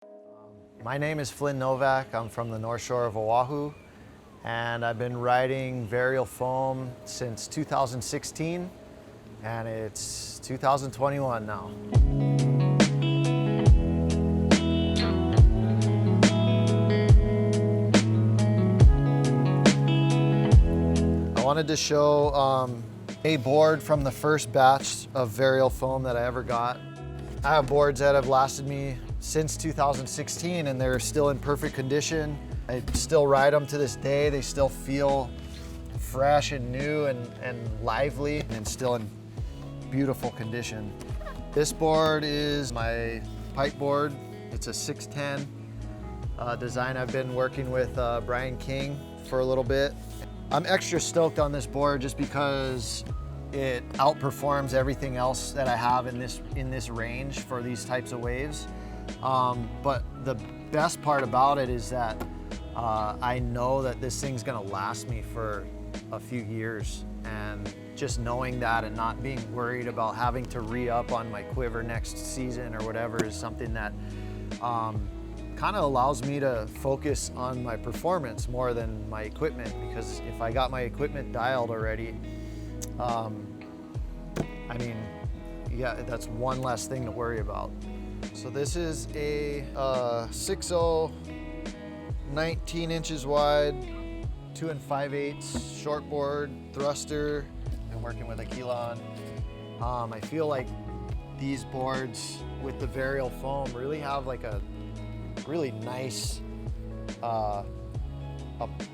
My name is Flynn Novak. I'm from the North Shore of Oahu, and I've been riding Varial Foam since 2016, and it's 2021 now. I wanted to show a board from the first batch of Varial Foam that I ever got. I have boards that have lasted me since 2016 and they're still in perfect condition. I still ride them to this day. They still feel fresh and new and lively and still in beautiful condition. This board is my pipe board. It's a 610 design. I've been working with Brian King for a little bit. I'm extra stoked on this board just because it outperforms everything else that I have in this range for these types of waves. But the best part about it is that I know that this thing's gonna last me for a few years, and just knowing that and not being worried about having to re-up on my Quiver next season or whatever is something that kind of allows me to focus on my performance more than my equipment, because if I got my equipment dialed already, I mean, yeah, that's one less thing to worry about. So this is a 6.0, 19 inches wide, 2 5/8 shortboard thruster. I'm working with Akila on. I feel like these boards with the Varial Foam really have like a really nice, a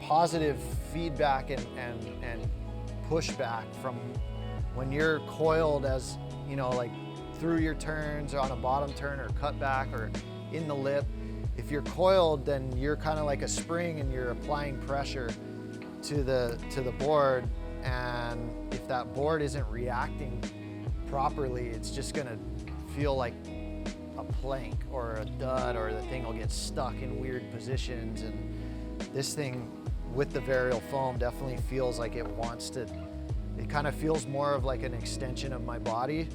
positive feedback and pushback from when you're coiled, as you know, like through your turns or on a bottom turn or cut back or in the lip. If you're coiled, then you're kind of like a spring and you're applying pressure to the board, and if that board isn't reacting properly, it's just gonna feel like a plank or a dud, or the thing will get stuck in weird positions. And this thing with the Varial Foam definitely feels like it wants to, it kind of feels more of like an extension of my body.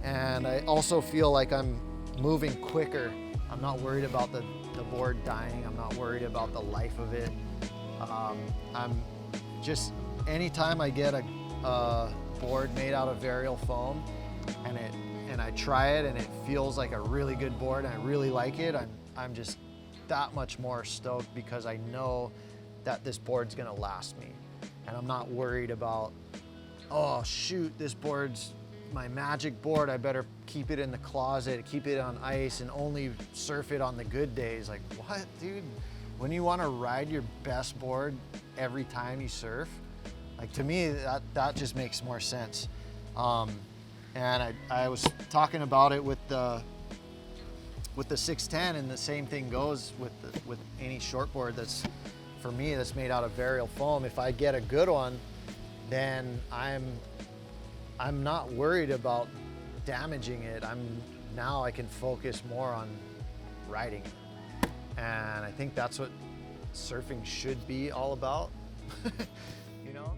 And I also feel like I'm moving quicker. I'm not worried about the board dying. I'm not worried about the life of it. I'm just, anytime I get a board made out of Varial Foam and I try it and it feels like a really good board and I really like it, I'm just that much more stoked because I know that this board's gonna last me. And I'm not worried about, oh shoot, this board's my magic board, I better keep it in the closet, keep it on ice and only surf it on the good days. Like, what, dude? When you want to ride your best board every time you surf, like, to me, that just makes more sense. And I was talking about it with the 610, and the same thing goes with any shortboard that's, for me, that's made out of Varial Foam. If I get a good one, then I'm not worried about damaging it. Now I can focus more on riding it. And I think that's what surfing should be all about, you know?